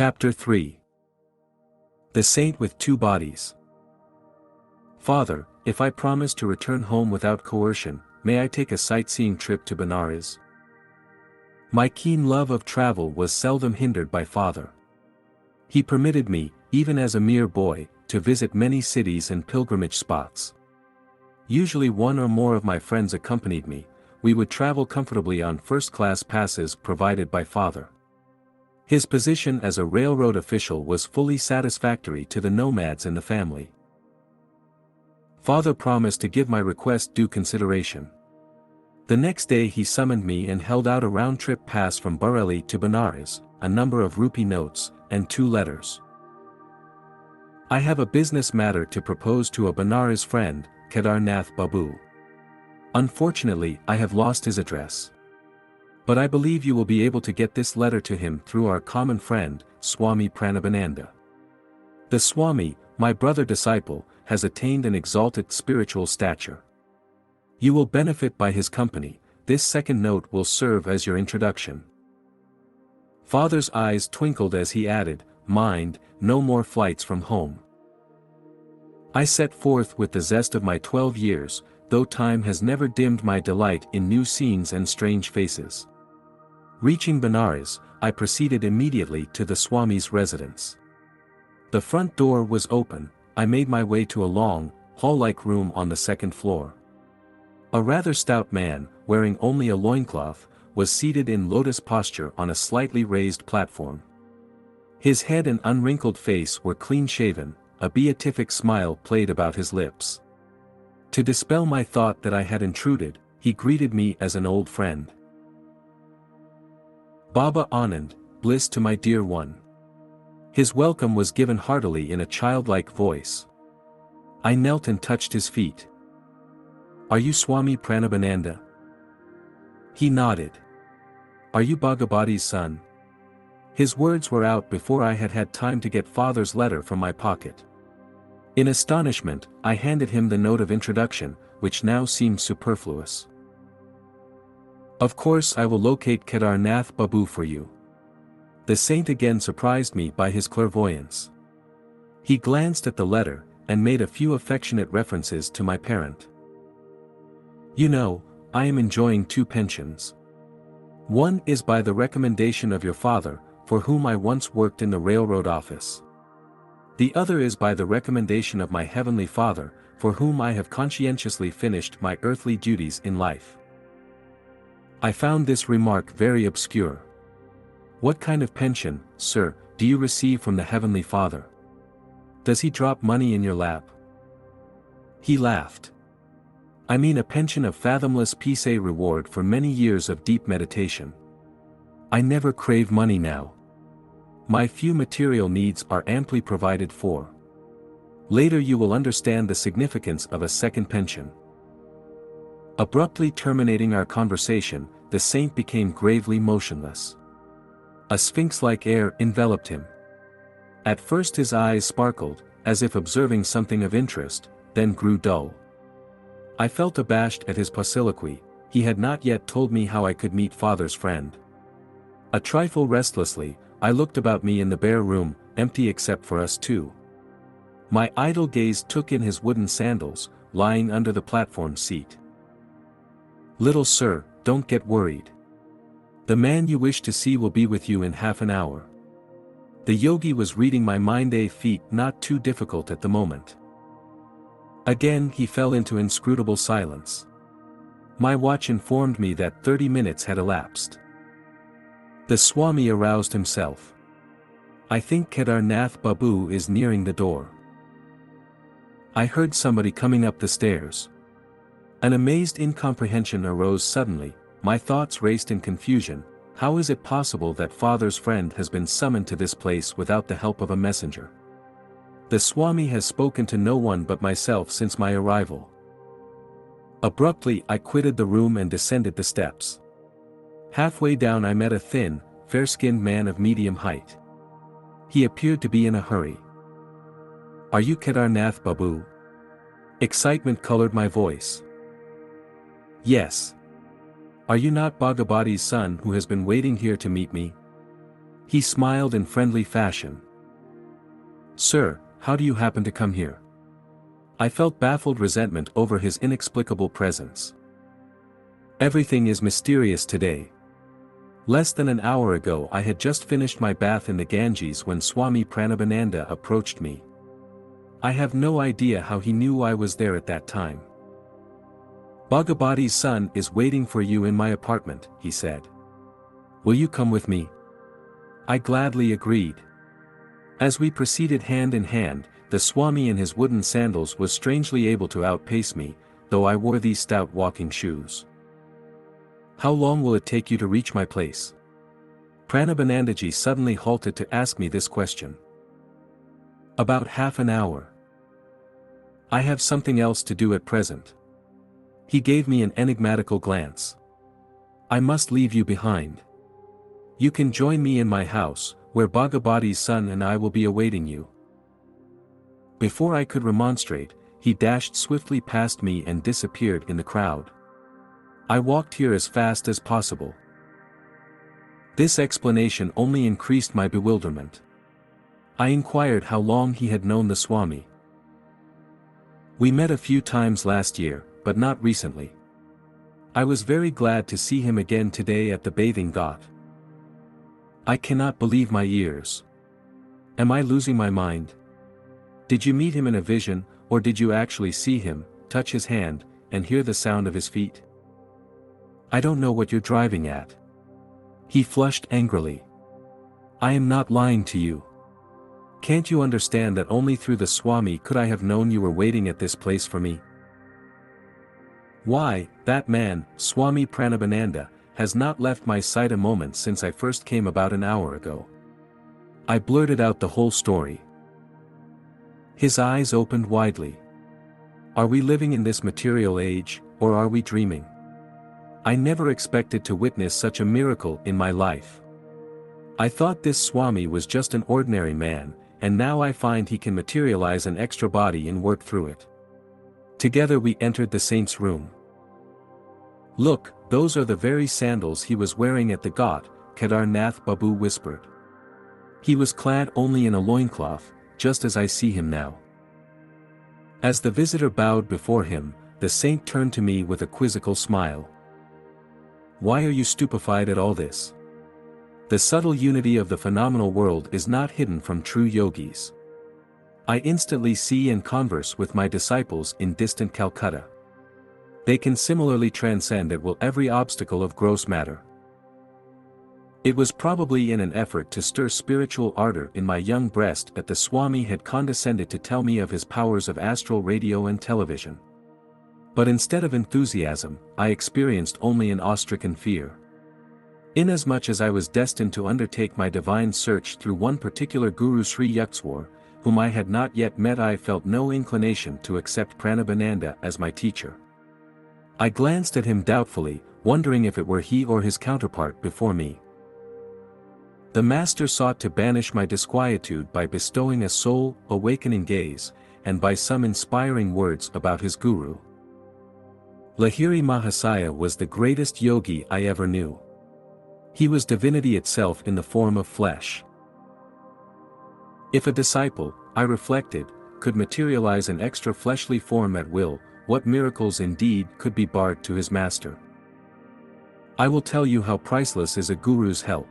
Chapter 3. The Saint with Two Bodies. Father, if I promise to return home without coercion, may I take a sightseeing trip to Benares? My keen love of travel was seldom hindered by father. He permitted me, even as a mere boy, to visit many cities and pilgrimage spots. Usually one or more of my friends accompanied me. We would travel comfortably on first-class passes provided by father. His position as a railroad official was fully satisfactory to the nomads in the family. Father promised to give my request due consideration. The next day he summoned me and held out a round-trip pass from Bareilly to Benares, a number of rupee notes, and 2 letters. I have a business matter to propose to a Benares friend, Kedarnath Babu. Unfortunately, I have lost his address. But I believe you will be able to get this letter to him through our common friend, Swami Pranabananda. The Swami, my brother disciple, has attained an exalted spiritual stature. You will benefit by his company. This second note will serve as your introduction. Father's eyes twinkled as he added, "Mind, no more flights from home." I set forth with the zest of my 12 years, though time has never dimmed my delight in new scenes and strange faces. Reaching Benares, I proceeded immediately to the Swami's residence. The front door was open. I made my way to a long, hall-like room on the 2nd floor. A rather stout man, wearing only a loincloth, was seated in lotus posture on a slightly raised platform. His head and unwrinkled face were clean-shaven, a beatific smile played about his lips. To dispel my thought that I had intruded, he greeted me as an old friend. "Baba Anand, bliss to my dear one." His welcome was given heartily in a childlike voice. I knelt and touched his feet. "Are you Swami Pranabananda?" He nodded. "Are you Bhagabati's son?" His words were out before I had had time to get father's letter from my pocket. In astonishment, I handed him the note of introduction, which now seemed superfluous. "Of course I will locate Kedarnath Babu for you." The saint again surprised me by his clairvoyance. He glanced at the letter, and made a few affectionate references to my parent. "You know, I am enjoying 2 pensions. One is by the recommendation of your father, for whom I once worked in the railroad office. The other is by the recommendation of my heavenly Father, for whom I have conscientiously finished my earthly duties in life." I found this remark very obscure. "What kind of pension, sir, do you receive from the Heavenly Father? Does he drop money in your lap?" He laughed. "I mean a pension of fathomless peace, a reward for many years of deep meditation. I never crave money now. My few material needs are amply provided for. Later you will understand the significance of a second pension." Abruptly terminating our conversation, the saint became gravely motionless. A sphinx-like air enveloped him. At first his eyes sparkled, as if observing something of interest, then grew dull. I felt abashed at his paucity. He had not yet told me how I could meet father's friend. A trifle restlessly, I looked about me in the bare room, empty except for us 2. My idle gaze took in his wooden sandals, lying under the platform seat. "Little sir, don't get worried. The man you wish to see will be with you in half an hour." The yogi was reading my mind, a feat not too difficult at the moment. Again he fell into inscrutable silence. My watch informed me that 30 minutes had elapsed. The Swami aroused himself. "I think Kedarnath Babu is nearing the door." I heard somebody coming up the stairs. An amazed incomprehension arose suddenly. My thoughts raced in confusion. How is it possible that father's friend has been summoned to this place without the help of a messenger? The Swami has spoken to no one but myself since my arrival. Abruptly I quitted the room and descended the steps. Halfway down I met a thin, fair-skinned man of medium height. He appeared to be in a hurry. "Are you Kedarnath Babu?" Excitement colored my voice. "Yes. Are you not Bhagabati's son who has been waiting here to meet me?" He smiled in friendly fashion. "Sir, how do you happen to come here?" I felt baffled resentment over his inexplicable presence. "Everything is mysterious today. Less than an hour ago I had just finished my bath in the Ganges when Swami Paramahansa approached me. I have no idea how he knew I was there at that time. Bhagabati's son is waiting for you in my apartment," he said. "Will you come with me?" I gladly agreed. As we proceeded hand in hand, the Swami in his wooden sandals was strangely able to outpace me, though I wore these stout walking shoes. "How long will it take you to reach my place?" Paramahansaji suddenly halted to ask me this question. "About half an hour. I have something else to do at present." He gave me an enigmatical glance. "I must leave you behind. You can join me in my house, where Bhagabati's son and I will be awaiting you." Before I could remonstrate, he dashed swiftly past me and disappeared in the crowd. I walked here as fast as possible. This explanation only increased my bewilderment. I inquired how long he had known the Swami. "We met a few times last year, but not recently. I was very glad to see him again today at the bathing ghat." I cannot believe my ears. Am I losing my mind? Did you meet him in a vision, or did you actually see him, touch his hand, and hear the sound of his feet? I don't know what you're driving at. He flushed angrily. I am not lying to you. Can't you understand that only through the Swami could I have known you were waiting at this place for me? Why, that man, Swami Paramahansa, has not left my sight a moment since I first came about an hour ago. I blurted out the whole story. His eyes opened widely. Are we living in this material age, or are we dreaming? I never expected to witness such a miracle in my life. I thought this Swami was just an ordinary man, and now I find he can materialize an extra body and work through it. Together we entered the saint's room. Look, those are the very sandals he was wearing at the ghat, Kedarnath Babu whispered. He was clad only in a loincloth, just as I see him now. As the visitor bowed before him, the saint turned to me with a quizzical smile. Why are you stupefied at all this? The subtle unity of the phenomenal world is not hidden from true yogis. I instantly see and converse with my disciples in distant Calcutta. They can similarly transcend at will every obstacle of gross matter. It was probably in an effort to stir spiritual ardor in my young breast that the Swami had condescended to tell me of his powers of astral radio and television. But instead of enthusiasm, I experienced only an awe-stricken fear. Inasmuch as I was destined to undertake my divine search through one particular Guru Sri 𝑦𝒑𝒏𝙖𝒏𝙙, whom I had not yet met, I felt no inclination to accept Paramahansa as my teacher. I glanced at him doubtfully, wondering if it were he or his counterpart before me. The master sought to banish my disquietude by bestowing a soul-awakening gaze, and by some inspiring words about his guru. Lahiri Mahasaya was the greatest yogi I ever knew. He was divinity itself in the form of flesh. If a disciple, I reflected, could materialize an extra fleshly form at will, what miracles indeed could be barred to his master? I will tell you how priceless is a guru's help.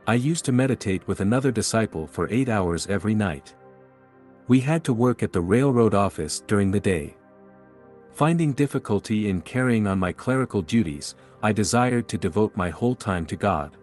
I used to meditate with another disciple for 8 hours every night. We had to work at the railroad office during the day. Finding difficulty in carrying on my clerical duties, I desired to devote my whole time to God.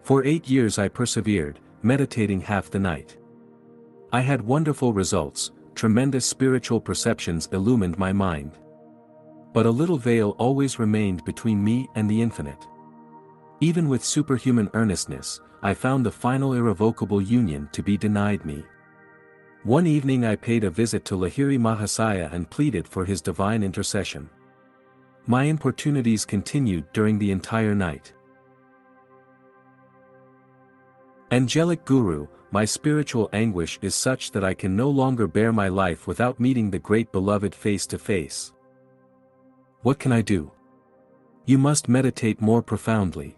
For 8 years I persevered, meditating half the night. I had wonderful results, tremendous spiritual perceptions illumined my mind. But a little veil always remained between me and the infinite. Even with superhuman earnestness, I found the final irrevocable union to be denied me. One evening I paid a visit to Lahiri Mahasaya and pleaded for his divine intercession. My importunities continued during the entire night. Angelic Guru, my spiritual anguish is such that I can no longer bear my life without meeting the great beloved face to face. What can I do? You must meditate more profoundly.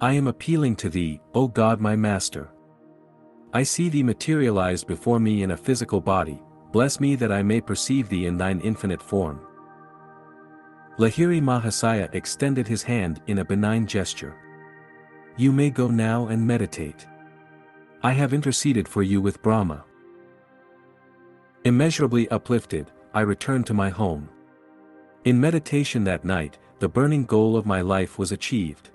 I am appealing to thee, O God my Master. I see thee materialized before me in a physical body, bless me that I may perceive thee in thine infinite form. Lahiri Mahasaya extended his hand in a benign gesture. You may go now and meditate. I have interceded for you with Brahma. Immeasurably uplifted, I returned to my home. In meditation that night, the burning goal of my life was achieved.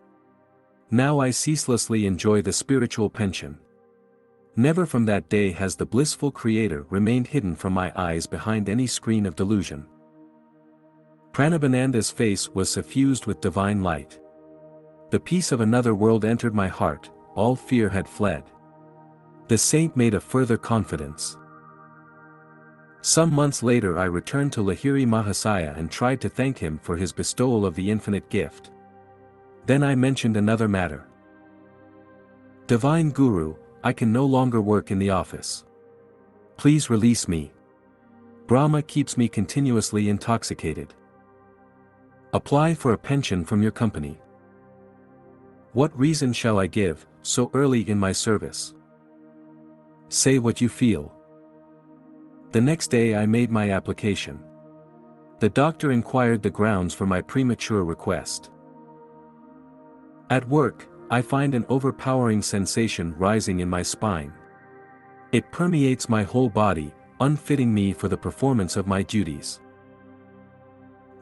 Now I ceaselessly enjoy the spiritual pension. Never from that day has the blissful Creator remained hidden from my eyes behind any screen of delusion. Pranabananda's face was suffused with divine light. The peace of another world entered my heart, all fear had fled. The saint made a further confidence. Some months later I returned to Lahiri Mahasaya and tried to thank him for his bestowal of the infinite gift. Then I mentioned another matter. Divine Guru, I can no longer work in the office. Please release me. Brahma keeps me continuously intoxicated. Apply for a pension from your company. What reason shall I give, so early in my service? Say what you feel. The next day I made my application. The doctor inquired the grounds for my premature request. At work, I find an overpowering sensation rising in my spine. It permeates my whole body, unfitting me for the performance of my duties.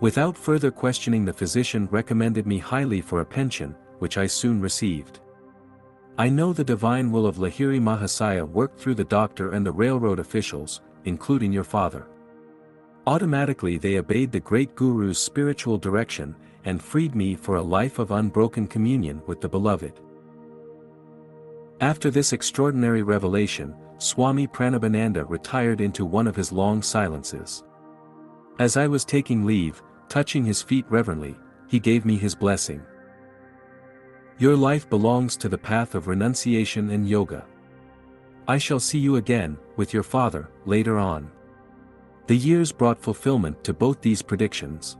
Without further questioning, the physician recommended me highly for a pension, which I soon received. I know the divine will of Lahiri Mahasaya worked through the doctor and the railroad officials, including your father. Automatically they obeyed the great Guru's spiritual direction, and freed me for a life of unbroken communion with the Beloved. After this extraordinary revelation, Swami Pranabananda retired into one of his long silences. As I was taking leave, touching his feet reverently, he gave me his blessing. Your life belongs to the path of renunciation and yoga. I shall see you again, with your father, later on. The years brought fulfillment to both these predictions.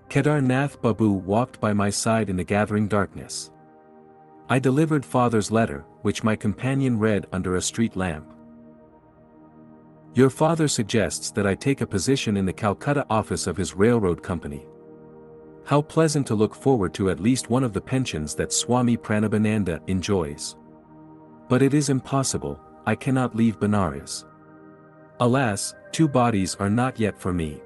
Kedarnath Babu walked by my side in the gathering darkness. I delivered father's letter, which my companion read under a street lamp. Your father suggests that I take a position in the Calcutta office of his railroad company. How pleasant to look forward to at least one of the pensions that Swami Pranabananda enjoys. But it is impossible, I cannot leave Benares. Alas, two bodies are not yet for me.